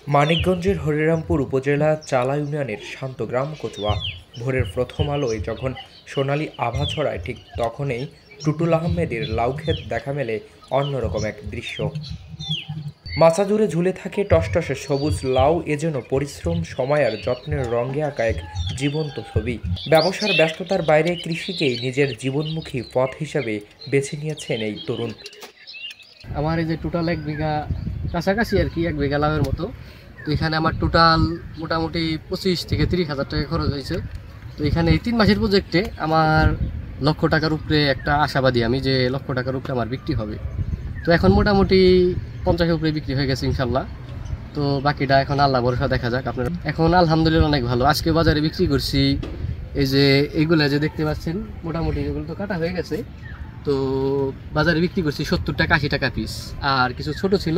মানিকগঞ্জের হরিরামপুর উপজেলা চালা ইউনিয়নের শান্তগ্রাম কচুয়া। ভোরের প্রথম আলোয় যখন সোনালি আভা ছড়ায়, ঠিক তখনই টুটুল আহমেদের লাউক্ষেত দেখা মেলে অন্যরকম এক দৃশ্য। মাচা জুড়ে ঝুলে থাকে টসটসে সবুজ লাউ, এ যেন পরিশ্রম, সময় আর যত্নের রঙে আঁকা এক জীবন্ত ছবি। ব্যবসার ব্যস্ততার বাইরে কৃষিকেই নিজের জীবনমুখী পথ হিসাবে বেছে নিয়েছেন এই তরুণ। আমার এই যে টোটাল 1 বিঘা কাছাকাছি আর কি, 1 বিঘা লাউয়ের মতো। তো এখানে আমার টোটাল মোটামুটি 25 থেকে 30 হাজার টাকা খরচ হয়েছে। তো এখানে এই 3 মাসের প্রজেক্টে আমার লক্ষ টাকার উপরে একটা আশাবাদী আমি, যে লক্ষ টাকার উপরে আমার বিক্রি হবে। তো এখন মোটামুটি 50-এর উপরে বিক্রি হয়ে গেছে ইনশাল্লাহ। তো বাকিটা এখন আল্লাহ ভরসা, দেখা যাক। আপনার এখন আলহামদুলিল্লাহ অনেক ভালো। আজকে বাজারে বিক্রি করছি এই যে এইগুলো যে দেখতে পাচ্ছেন, মোটামুটি এগুলো তো কাটা হয়ে গেছে। তো বাজারে বিক্রি করছি 70 টাকা 80 টাকা পিস। আর কিছু ছোট ছিল,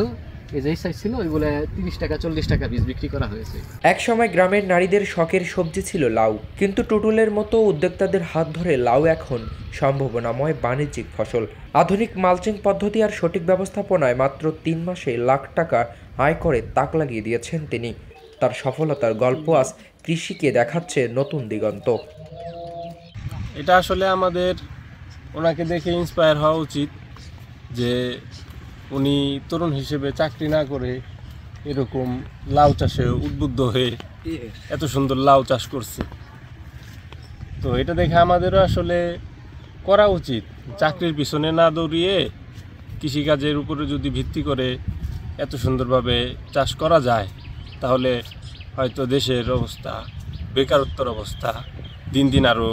এই যে সাইজ ছিল, ওইগুলো 30 টাকা 40 টাকা পিস বিক্রি করা হয়েছে। একসময় গ্রামের নারীদের শখের সবজি ছিল লাউ, কিন্তু টুটুলের মতো উদ্যোক্তাদের হাত ধরে লাউ এখন সম্ভাবনাময় বাণিজ্যিক ফসল। আধুনিক মালচিং পদ্ধতি আর সঠিক ব্যবস্থাপনায় মাত্র 3 মাসে লাখ টাকা আয় করে তাক লাগিয়ে দিয়েছেন তিনি। তার সফলতার গল্প আজ কৃষিকে দেখাচ্ছে নতুন দিগন্ত। এটা আসলে আমাদের ওনাকে দেখে ইন্সপায়ার হওয়া উচিত, যে উনি তরুণ হিসেবে চাকরি না করে এরকম লাউ চাষে উদ্বুদ্ধ হয়ে এত সুন্দর লাউ চাষ করছে। তো এটা দেখে আমাদেরও আসলে করা উচিত, চাকরির পিছনে না দৌড়িয়ে কৃষিকাজের উপরে যদি ভিত্তি করে এত সুন্দরভাবে চাষ করা যায়, তাহলে হয়তো দেশের অবস্থা, বেকারত্বের অবস্থা দিন দিন আরও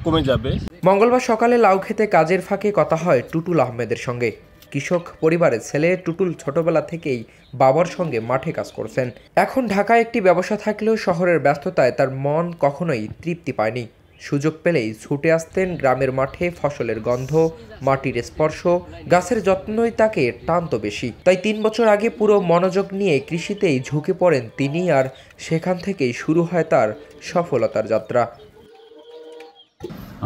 কমে যাবে। মঙ্গলবার সকালে লাউ খেতে কাজের ফাঁকে কথা হয় টুটুল আহমেদের সঙ্গে। কৃষক পরিবারের ছেলে টুটুল ছোটবেলা থেকেই বাবার সঙ্গে মাঠে কাজ করছেন। এখন ঢাকায় একটি ব্যবসা থাকলেও শহরের ব্যস্ততায় তার মন কখনোই তৃপ্তি পায়নি। সুযোগ পেলেই ছুটে আসতেন গ্রামের মাঠে। ফসলের গন্ধ, মাটির স্পর্শ, গাছের যত্নই তাকে টানত বেশি। তাই 3 বছর আগে পুরো মনোযোগ নিয়ে কৃষিতেই ঝুঁকে পড়েন তিনি, আর সেখান থেকেই শুরু হয় তার সফলতার যাত্রা।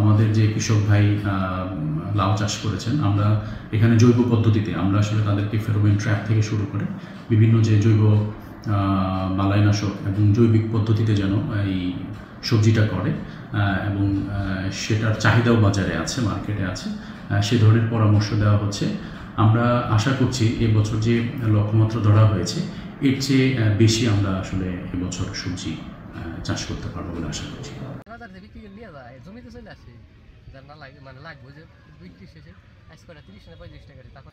আমাদের যে কৃষক ভাই লাউ চাষ করেছেন, আমরা এখানে জৈব পদ্ধতিতে আমরা আসলে তাদেরকে ফেরোমন ট্র্যাপ থেকে শুরু করে বিভিন্ন যে জৈব বালাইনাশক এবং জৈবিক পদ্ধতিতে যেন এই সবজিটা করে, এবং সেটার চাহিদাও বাজারে আছে, মার্কেটে আছে, সে ধরনের পরামর্শ দেওয়া হচ্ছে। আমরা আশা করছি এবছর যে লক্ষ্যমাত্রা ধরা হয়েছে, এর চেয়ে বেশি আমরা আসলে এবছর সবজি চাষ করতে পারবো বলে আশা করছি। বাজার থেকে বিক্রি নিয়ে যায়, জমিতে চলে আসে, যার না লাগে মানে লাগবে যে বিক্রি শেষে আজ করে 30 না 35 টাকা। তখন